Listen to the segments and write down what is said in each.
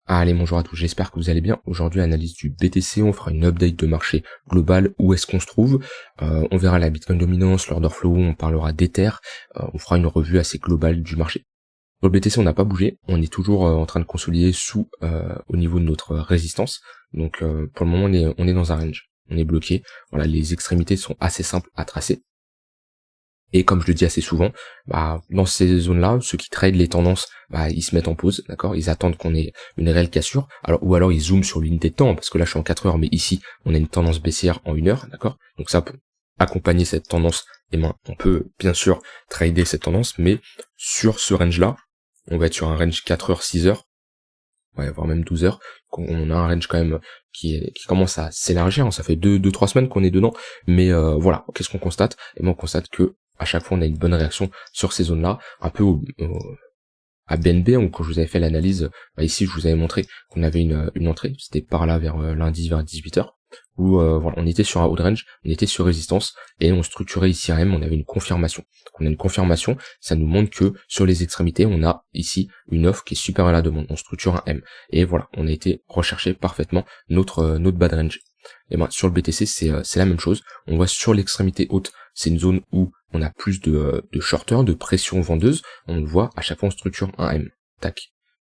Allez, bonjour à tous, j'espère que vous allez bien. Aujourd'hui, analyse du BTC, on fera une update de marché global, où est-ce qu'on se trouve. On verra la Bitcoin dominance, l'order flow, on parlera d'Ether, on fera une revue assez globale du marché. Pour le BTC, on n'a pas bougé, on est toujours en train de consolider au niveau de notre résistance. Donc pour le moment, on est dans un range, on est bloqué. Voilà, les extrémités sont assez simples à tracer. Et comme je le dis assez souvent, dans ces zones-là, ceux qui trade les tendances, ils se mettent en pause, d'accord. Ils attendent qu'on ait une réelle cassure, ou alors ils zooment sur l'unité de temps, parce que là je suis en 4 heures, mais ici on a une tendance baissière en 1 heure, d'accord. Donc ça peut accompagner cette tendance, et on peut bien sûr trader cette tendance, mais sur ce range-là, on va être sur un range 4 heures, 6 heures, voire même 12 heures. On a un range quand même qui commence à s'élargir, ça fait 2-3 semaines qu'on est dedans, mais voilà, qu'est-ce qu'on constate? On constate que à chaque fois on a une bonne réaction sur ces zones-là, un peu à BNB, ou quand je vous avais fait l'analyse, ici je vous avais montré qu'on avait une entrée, c'était par là vers lundi vers 18h, où voilà, on était sur un haut range, on était sur résistance, et on structurait ici un M, on avait une confirmation. Donc on a une confirmation, ça nous montre que sur les extrémités, on a ici une offre qui est supérieure à la demande, on structure un M. Et voilà, on a été rechercher parfaitement notre bad range. Et sur le BTC, c'est la même chose. On voit sur l'extrémité haute, c'est une zone où on a plus de shorters, de pression vendeuse. On le voit, à chaque fois on structure un M. Tac,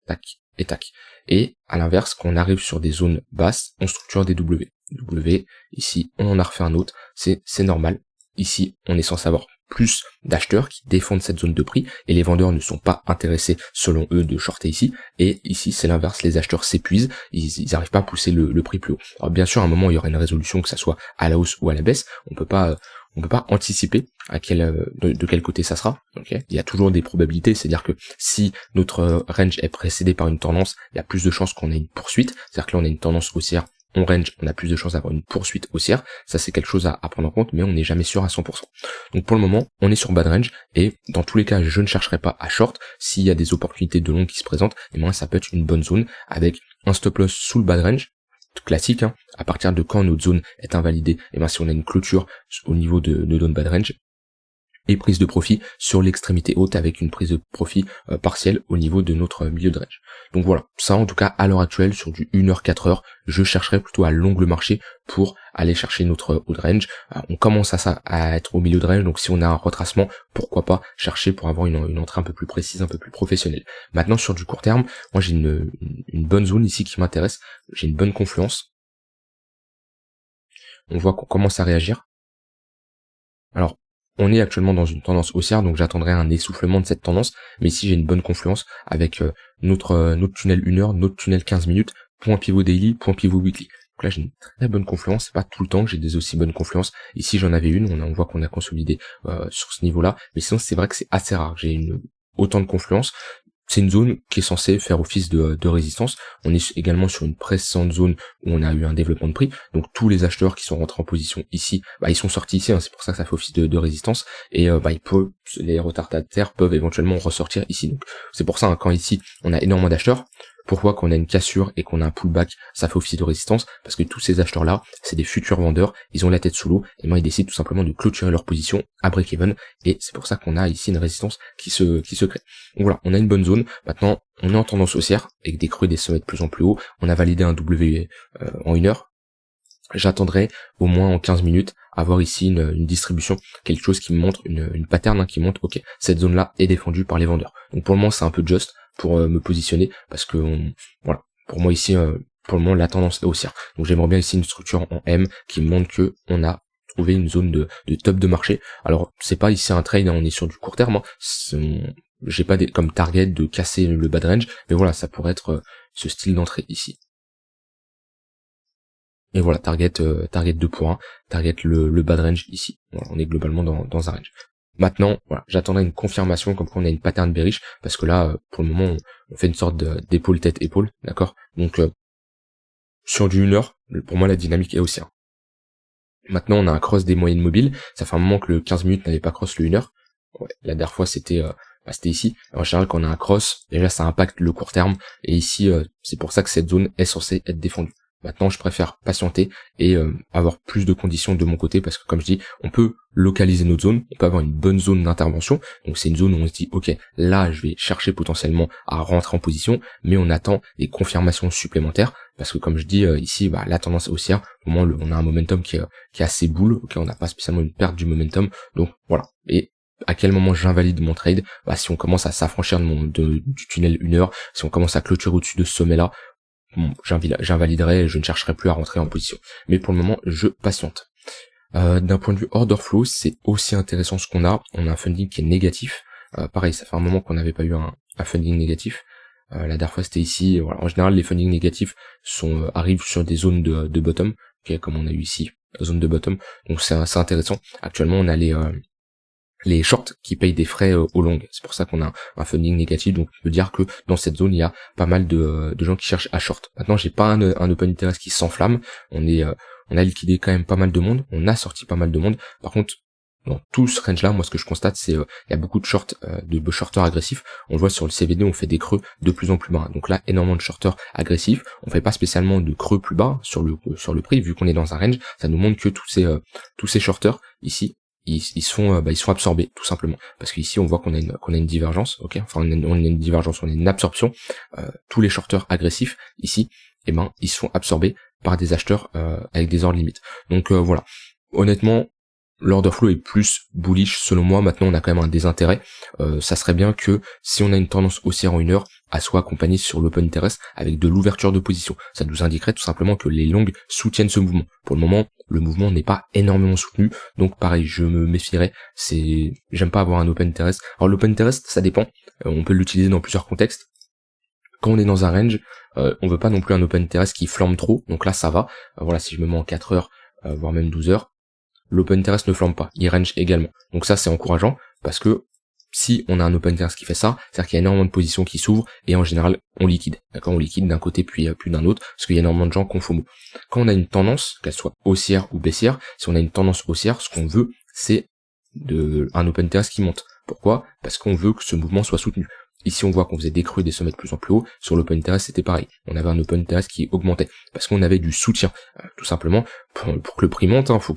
tac et tac. Et à l'inverse, quand on arrive sur des zones basses, on structure des W. W, ici, on en a refait un autre. C'est normal. Ici, on est censé avoir plus d'acheteurs qui défendent cette zone de prix, et les vendeurs ne sont pas intéressés, selon eux, de shorter ici. Et ici, c'est l'inverse, les acheteurs s'épuisent, ils n'arrivent pas à pousser le prix plus haut. Alors bien sûr, à un moment, il y aura une résolution, que ça soit à la hausse ou à la baisse. On peut pas anticiper de quel côté ça sera. Okay, il y a toujours des probabilités, c'est-à-dire que si notre range est précédé par une tendance, il y a plus de chances qu'on ait une poursuite. C'est-à-dire que là, on a une tendance haussière, on range, on a plus de chances d'avoir une poursuite haussière. Ça, c'est quelque chose à prendre en compte, mais on n'est jamais sûr à 100%. Donc pour le moment, on est sur bad range, et dans tous les cas, je ne chercherai pas à short. S'il y a des opportunités de long qui se présentent, ça peut être une bonne zone avec un stop loss sous le bad range, classique, à partir de quand notre zone est invalidée, si on a une clôture au niveau de notre bad range, et prise de profit sur l'extrémité haute avec une prise de profit partielle au niveau de notre milieu de range. Donc voilà, ça en tout cas à l'heure actuelle sur du 1h 4 heures, je chercherai plutôt à long le marché pour aller chercher notre haut de range. On commence à être au milieu de range, donc si on a un retracement, pourquoi pas chercher pour avoir une entrée un peu plus précise, un peu plus professionnelle. Maintenant sur du court terme, moi j'ai une bonne zone ici qui m'intéresse, j'ai une bonne confluence. On voit qu'on commence à réagir. Alors on est actuellement dans une tendance haussière, donc j'attendrai un essoufflement de cette tendance, mais ici j'ai une bonne confluence avec notre tunnel 1 heure, notre tunnel 15 minutes, point pivot daily, point pivot weekly. Donc là j'ai une très bonne confluence, c'est pas tout le temps que j'ai des aussi bonnes confluences. Ici j'en avais une, on voit qu'on a consolidé sur ce niveau-là, mais sinon c'est vrai que c'est assez rare que j'ai autant de confluence. C'est une zone qui est censée faire office de résistance. On est également sur une précédente zone où on a eu un développement de prix. Donc tous les acheteurs qui sont rentrés en position ici, ils sont sortis ici, c'est pour ça que ça fait office de résistance. Et les retardataires peuvent éventuellement ressortir ici. Donc c'est pour ça, quand ici on a énormément d'acheteurs, pourquoi quand on a une cassure et qu'on a un pullback, ça fait office de résistance? Parce que tous ces acheteurs-là, c'est des futurs vendeurs, ils ont la tête sous l'eau, et ils décident tout simplement de clôturer leur position à break-even, et c'est pour ça qu'on a ici une résistance qui se crée. Donc voilà, on a une bonne zone. Maintenant, on est en tendance haussière, avec des creux et des sommets de plus en plus hauts. On a validé un W en 1 heure. J'attendrai au moins en 15 minutes avoir ici une distribution, quelque chose qui me montre une pattern, qui montre, ok, cette zone-là est défendue par les vendeurs. Donc pour le moment, c'est un peu just pour me positionner, parce que voilà, pour moi ici, pour le moment, la tendance est haussière. Donc j'aimerais bien ici une structure en M qui me montre que on a trouvé une zone de top de marché. Alors c'est pas ici un trade, on est sur du court terme, j'ai pas comme target de casser le bad range, mais voilà, ça pourrait être ce style d'entrée ici. Et voilà, target 2 pour 1, target le bad range ici. Voilà, on est globalement dans un range. Maintenant, voilà, j'attendrai une confirmation comme quoi on a une pattern bearish, parce que là, pour le moment, on fait une sorte d'épaule tête épaule, d'accord. Donc sur du 1 heure, pour moi la dynamique est haussière. Maintenant, on a un cross des moyennes mobiles. Ça fait un moment que le 15 minutes n'avait pas cross le 1 heure. Ouais, la dernière fois c'était ici. En général, quand on a un cross, déjà ça impacte le court terme, et ici c'est pour ça que cette zone est censée être défendue. Maintenant, je préfère patienter et avoir plus de conditions de mon côté parce que comme je dis, on peut localiser notre zone, on peut avoir une bonne zone d'intervention. Donc c'est une zone où on se dit ok, là je vais chercher potentiellement à rentrer en position, mais on attend des confirmations supplémentaires parce que comme je dis ici, la tendance haussière, au moins on a un momentum qui est assez boule, ok, on n'a pas spécialement une perte du momentum, donc voilà. Et à quel moment j'invalide mon trade? Si on commence à s'affranchir du tunnel 1 heure, si on commence à clôturer au-dessus de ce sommet-là, bon, j'invaliderai et je ne chercherai plus à rentrer en position. Mais pour le moment, je patiente. D'un point de vue order flow, c'est aussi intéressant ce qu'on a. On a un funding qui est négatif. Pareil, ça fait un moment qu'on n'avait pas eu un funding négatif. La dernière fois c'était ici. Voilà. En général, les fundings négatifs arrivent sur des zones de bottom, okay, comme on a eu ici, zone de bottom. Donc c'est intéressant. Actuellement, on a les shorts qui payent des frais au long. C'est pour ça qu'on a un funding négatif, donc on peut dire que dans cette zone il y a pas mal de gens qui cherchent à short. Maintenant j'ai pas un open interest qui s'enflamme, on a liquidé quand même pas mal de monde, on a sorti pas mal de monde. Par contre dans tout ce range là, moi ce que je constate c'est il y a beaucoup de de shorters agressifs. On le voit sur le CVD, on fait des creux de plus en plus bas. Donc là énormément de shorters agressifs, on fait pas spécialement de creux plus bas sur le prix vu qu'on est dans un range. Ça nous montre que tous ces shorters ici ils sont absorbés tout simplement parce qu'ici on voit qu'on a une divergence, ok, enfin on a une divergence, on a une absorption. Tous les shorters agressifs ici, ils sont absorbés par des acheteurs avec des ordres limites. Donc voilà, honnêtement l'order flow est plus bullish selon moi. Maintenant on a quand même un désintérêt. Ça serait bien que si on a une tendance haussière en 1 heure, à soit accompagné sur l'open interest avec de l'ouverture de position. Ça nous indiquerait tout simplement que les longues soutiennent ce mouvement. Pour le moment, le mouvement n'est pas énormément soutenu, donc pareil, je me méfierais. J'aime pas avoir un open interest. Alors l'open interest, ça dépend. On peut l'utiliser dans plusieurs contextes. Quand on est dans un range, on veut pas non plus un open interest qui flambe trop. Donc là, ça va. Voilà, si je me mets en 4 heures, voire même 12 heures, l'open interest ne flambe pas. Il range également. Donc ça, c'est encourageant parce que si on a un open interest qui fait ça, c'est-à-dire qu'il y a énormément de positions qui s'ouvrent et en général on liquide. D'accord, on liquide d'un côté puis d'un autre parce qu'il y a énormément de gens qui ont FOMO. Quand on a une tendance, qu'elle soit haussière ou baissière, si on a une tendance haussière, ce qu'on veut, c'est un open interest qui monte. Pourquoi? Parce qu'on veut que ce mouvement soit soutenu. Ici, on voit qu'on faisait des creux, des sommets de plus en plus haut. Sur l'open interest, c'était pareil. On avait un open interest qui augmentait parce qu'on avait du soutien. Tout simplement, pour que le prix monte, faut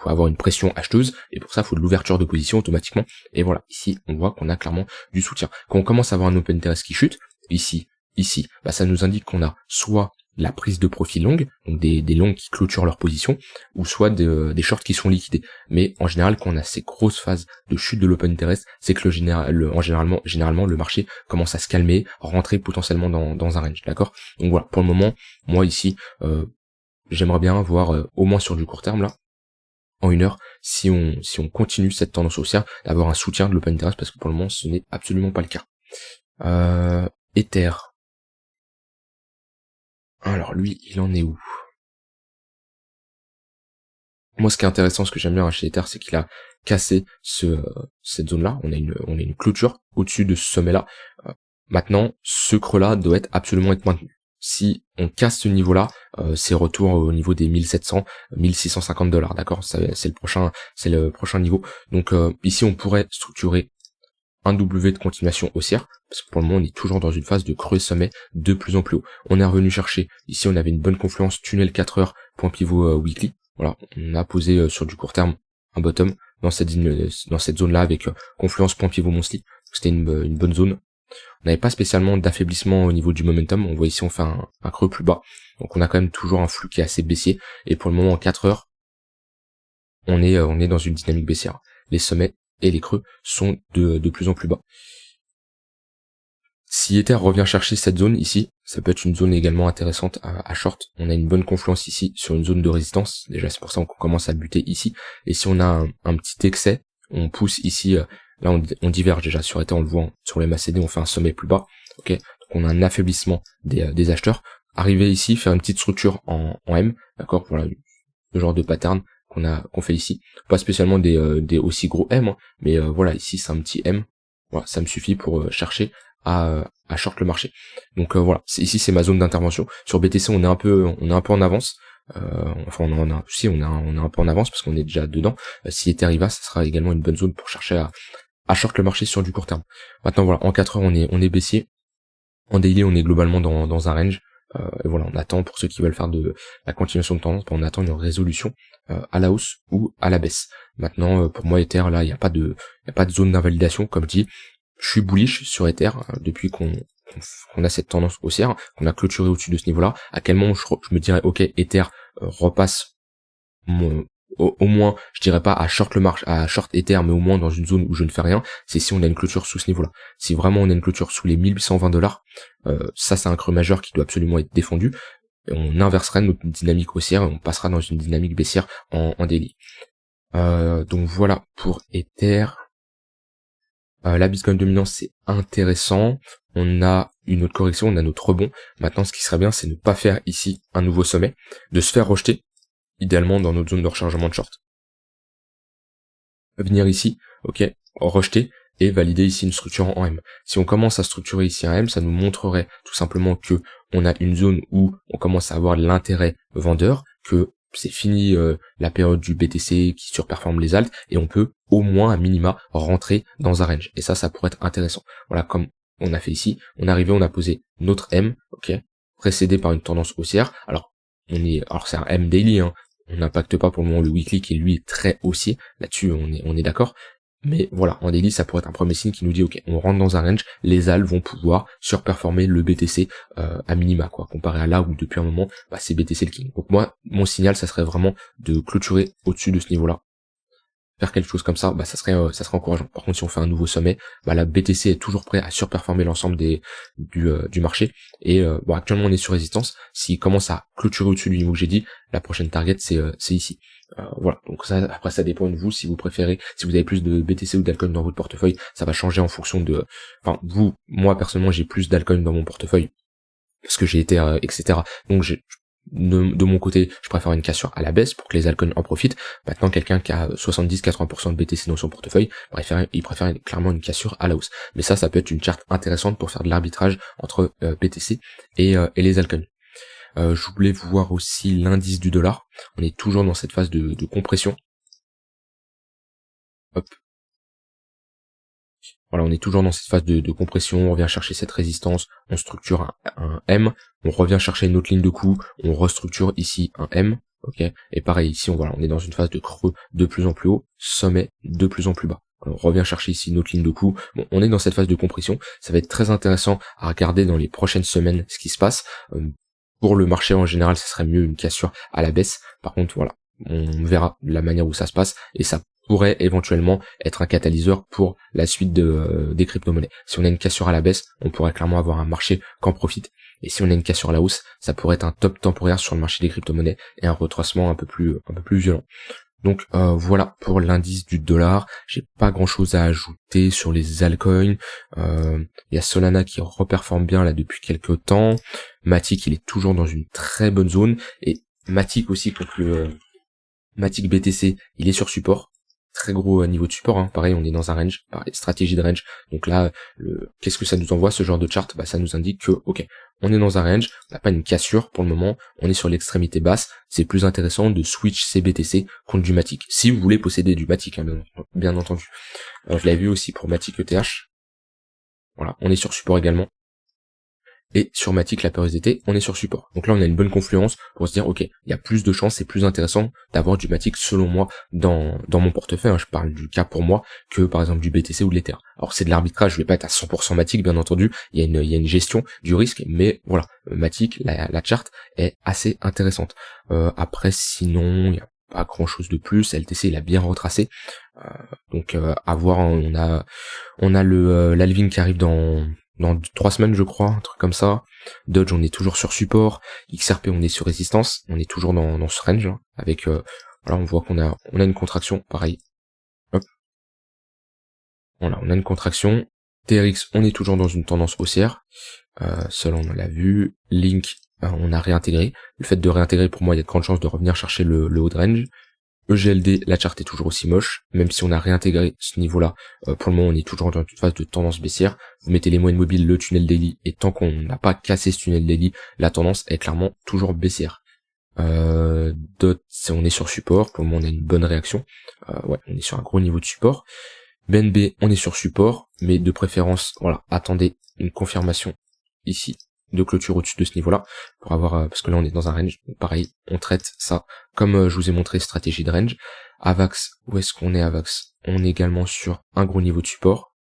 avoir une pression acheteuse et pour ça, il faut de l'ouverture de position automatiquement. Et voilà, ici, on voit qu'on a clairement du soutien. Quand on commence à avoir un open interest qui chute, ici, ça nous indique qu'on a soit la prise de profit longue, donc des longues qui clôturent leur position, ou soit des shorts qui sont liquidés. Mais en général, quand on a ces grosses phases de chute de l'open interest, c'est que généralement le marché commence à se calmer, rentrer potentiellement dans un range, d'accord? Donc voilà, pour le moment, moi ici, j'aimerais bien voir au moins sur du court terme là, en 1 heure, si on continue cette tendance haussière, d'avoir un soutien de l'open interest, parce que pour le moment, ce n'est absolument pas le cas. Ether. Alors lui, il en est où? Moi, ce qui est intéressant, ce que j'aime bien chez Ether, c'est qu'il a cassé cette zone-là. On a une clôture au-dessus de ce sommet-là. Maintenant, ce creux-là doit absolument être maintenu. Si on casse ce niveau-là, c'est retour au niveau des 1700, 1650 $, d'accord? C'est le prochain niveau. Donc ici, on pourrait structurer un W de continuation haussière, parce que pour le moment on est toujours dans une phase de creux sommet de plus en plus haut. On est revenu chercher, ici on avait une bonne confluence, tunnel 4 heures, point pivot weekly, voilà, on a posé sur du court terme un bottom dans cette zone là avec confluence point pivot monthly, c'était une bonne zone. On n'avait pas spécialement d'affaiblissement au niveau du momentum, on voit ici on fait un creux plus bas, donc on a quand même toujours un flux qui est assez baissier, et pour le moment en 4 heures, on est dans une dynamique baissière. Les sommets et les creux sont de plus en plus bas. Si Ether revient chercher cette zone ici, ça peut être une zone également intéressante à short. On a une bonne confluence ici sur une zone de résistance, déjà c'est pour ça qu'on commence à buter ici, et si on a un petit excès, on pousse ici, là on diverge déjà sur Ether, on le voit, sur les MACD on fait un sommet plus bas, ok, donc on a un affaiblissement des acheteurs. Arriver ici, faire une petite structure en M, d'accord, voilà, le genre de pattern qu'on fait ici, pas spécialement des aussi gros M, hein, mais voilà, ici c'est un petit M, voilà, ça me suffit pour chercher à short le marché. Donc voilà, ici c'est ma zone d'intervention. Sur BTC on est un peu en avance, enfin on est un peu en avance parce qu'on est déjà dedans. Si Ether y va, ça sera également une bonne zone pour chercher à short le marché sur du court terme. Maintenant voilà, en 4 heures on est baissier, en daily on est globalement dans un range. Et voilà, on attend, pour ceux qui veulent faire de la continuation de tendance, on attend une résolution à la hausse ou à la baisse. Maintenant, pour moi, Ether, là, il n'y a pas de zone d'invalidation, comme dit. Je suis bullish sur Ether depuis qu'on a cette tendance haussière, qu'on a clôturé au-dessus de ce niveau-là. À quel moment je me dirais, ok, Ether repasse au moins, je dirais pas à short le marché, à short Ether, mais au moins dans une zone où je ne fais rien, c'est si on a une clôture sous ce niveau-là. Si vraiment on a une clôture sous les $1820, ça c'est un creux majeur qui doit absolument être défendu. Et on inverserait notre dynamique haussière et on passera dans une dynamique baissière en daily. Donc voilà pour Ether. La Bitcoin dominance, c'est intéressant. On a une autre correction, on a notre rebond. Maintenant, ce qui serait bien, c'est ne pas faire ici un nouveau sommet, de se faire rejeter, idéalement dans notre zone de rechargement de short. Venir ici, ok, rejeter et valider ici une structure en M. Si on commence à structurer ici un M, ça nous montrerait tout simplement que on a une zone où on commence à avoir de l'intérêt vendeur, que c'est fini la période du BTC qui surperforme les alts, et on peut au moins à minima rentrer dans un range. Et ça pourrait être intéressant. Voilà, comme on a fait ici, on est arrivé, on a posé notre M, ok, précédé par une tendance haussière. Alors c'est un M daily, hein. On n'impacte pas pour le moment le weekly qui lui est très haussier. Là-dessus, on est d'accord. Mais voilà, en daily, ça pourrait être un premier signe qui nous dit, ok, on rentre dans un range, les ALS vont pouvoir surperformer le BTC à minima, quoi, comparé à là où depuis un moment, c'est BTC le king. Donc moi, mon signal, ça serait vraiment de clôturer au-dessus de ce niveau-là. Faire quelque chose comme ça, ça serait encourageant. Par contre, si on fait un nouveau sommet, la BTC est toujours prêt à surperformer l'ensemble du marché. Et actuellement, on est sur résistance. S'il commence à clôturer au-dessus du niveau que j'ai dit, la prochaine target, c'est ici. Voilà. Donc ça, après, ça dépend de vous. Si vous préférez, si vous avez plus de BTC ou d'alcool dans votre portefeuille, ça va changer en fonction de. Enfin, moi personnellement, j'ai plus d'alcool dans mon portefeuille parce que j'ai été, etc. Donc de mon côté, je préfère une cassure à la baisse pour que les altcoins en profitent. Maintenant, quelqu'un qui a 70-80% de BTC dans son portefeuille, il préfère clairement une cassure à la hausse. Mais ça peut être une charte intéressante pour faire de l'arbitrage entre BTC et les altcoins. Je voulais voir aussi l'indice du dollar. On est toujours dans cette phase de compression. Hop. Voilà, on est toujours dans cette phase de compression, on revient chercher cette résistance, on structure un M, on revient chercher une autre ligne de coup, on restructure ici un M, ok, et pareil ici on est dans une phase de creux de plus en plus haut, sommet de plus en plus bas. On revient chercher ici une autre ligne de coup. Bon, on est dans cette phase de compression, ça va être très intéressant à regarder dans les prochaines semaines ce qui se passe. Pour le marché en général, ça serait mieux une cassure à la baisse. Par contre, voilà, on verra la manière où ça se passe et ça pourrait éventuellement être un catalyseur pour la suite des crypto-monnaies. Si on a une cassure à la baisse, on pourrait clairement avoir un marché qu'en profite. Et si on a une cassure à la hausse, ça pourrait être un top temporaire sur le marché des crypto-monnaies et un retracement un peu plus violent. Donc voilà pour l'indice du dollar. J'ai pas grand chose à ajouter sur les altcoins. Il y a Solana qui reperforme bien là depuis quelques temps. Matic, il est toujours dans une très bonne zone. Et Matic aussi, pour que Matic BTC, il est sur support. Très gros niveau de support, hein. Pareil, on est dans un range, pareil, stratégie de range. Donc là, qu'est-ce que ça nous envoie, ce genre de chart? Ça nous indique que, ok, on est dans un range, on n'a pas une cassure pour le moment, on est sur l'extrémité basse, c'est plus intéressant de switch ces BTC contre du Matic. Si vous voulez posséder du Matic, hein, bien entendu. Je l'avais vu aussi pour Matic ETH. Voilà, on est sur support également. Et sur Matic, la période d'été, on est sur support. Donc là, on a une bonne confluence pour se dire, ok, il y a plus de chances, c'est plus intéressant d'avoir du Matic, selon moi, dans mon portefeuille. Hein, je parle du cas pour moi, que par exemple du BTC ou de l'Ether. Alors c'est de l'arbitrage, je vais pas être à 100% Matic, bien entendu. Il y a une gestion du risque, mais voilà, Matic, la charte est assez intéressante. Après, sinon, il y a pas grand chose de plus. LTC, il a bien retracé. Donc à voir, on a l'halving qui arrive dans 3 semaines, je crois, un truc comme ça. Dodge, on est toujours sur support. XRP, on est sur résistance. On est toujours dans ce range, hein, avec voilà, on voit qu'on a une contraction, pareil. Hop. Voilà, on a une contraction. TRX, on est toujours dans une tendance haussière. Seul, on l'a vu. Link, on a réintégré. Le fait de réintégrer, pour moi, il y a de grandes chances de revenir chercher le haut de range. EGLD, la charte est toujours aussi moche, même si on a réintégré ce niveau-là, pour le moment on est toujours dans une phase de tendance baissière. Vous mettez les moyennes mobiles, le tunnel daily, et tant qu'on n'a pas cassé ce tunnel daily, la tendance est clairement toujours baissière. DOT, on est sur support, pour le moment on a une bonne réaction, ouais, on est sur un gros niveau de support. BNB, on est sur support, mais de préférence, voilà, attendez une confirmation ici, de clôture au-dessus de ce niveau-là, pour avoir, parce que là on est dans un range, donc pareil, on traite ça comme je vous ai montré, stratégie de range. AVAX, où est-ce qu'on est AVAX? On est également sur un gros niveau de support.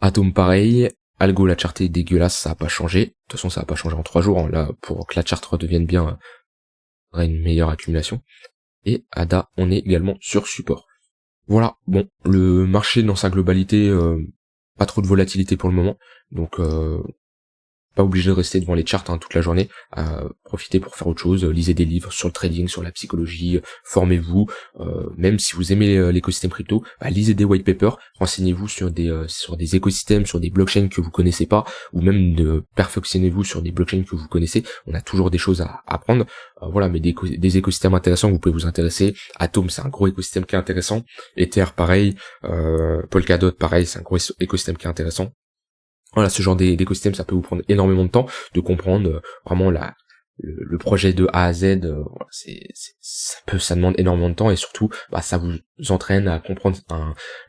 Atom pareil, Algo la charte est dégueulasse, ça a pas changé, de toute façon ça a pas changé en 3 jours, hein. Là pour que la charte redevienne bien, une meilleure accumulation. Et ADA, on est également sur support. Voilà, bon, le marché dans sa globalité, pas trop de volatilité pour le moment, donc pas obligé de rester devant les charts toute la journée, profitez pour faire autre chose, lisez des livres sur le trading, sur la psychologie, formez-vous, même si vous aimez l'écosystème crypto, lisez des white papers, renseignez-vous sur des écosystèmes, sur des blockchains que vous connaissez pas, ou même perfectionnez-vous sur des blockchains que vous connaissez, on a toujours des choses à apprendre, voilà, mais des écosystèmes intéressants, vous pouvez vous intéresser. Atom, c'est un gros écosystème qui est intéressant, Ether pareil, Polkadot pareil, c'est un gros écosystème qui est intéressant. Voilà, ce genre d'écosystème, ça peut vous prendre énormément de temps de comprendre vraiment le projet de A à Z. Voilà, ça demande énormément de temps, et surtout, ça vous entraîne à comprendre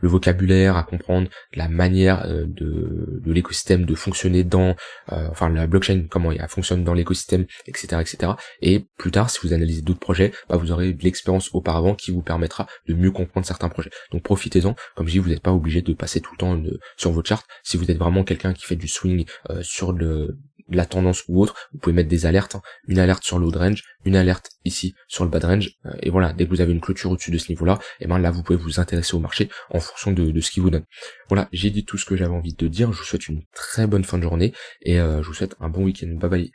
le vocabulaire, à comprendre la manière de l'écosystème de fonctionner dans, la blockchain, comment elle fonctionne dans l'écosystème, etc., etc. Et plus tard, si vous analysez d'autres projets, vous aurez de l'expérience auparavant qui vous permettra de mieux comprendre certains projets. Donc profitez-en. Comme je dis, vous n'êtes pas obligé de passer tout le temps sur votre chart. Si vous êtes vraiment quelqu'un qui fait du swing sur de la tendance ou autre, vous pouvez mettre des alertes, une alerte sur le haut de range, une alerte ici sur le bas de range, et voilà, dès que vous avez une clôture au-dessus de ce niveau-là, et là vous pouvez vous intéresser au marché en fonction de ce qu'il vous donne. Voilà, j'ai dit tout ce que j'avais envie de dire, je vous souhaite une très bonne fin de journée, et je vous souhaite un bon week-end, bye bye.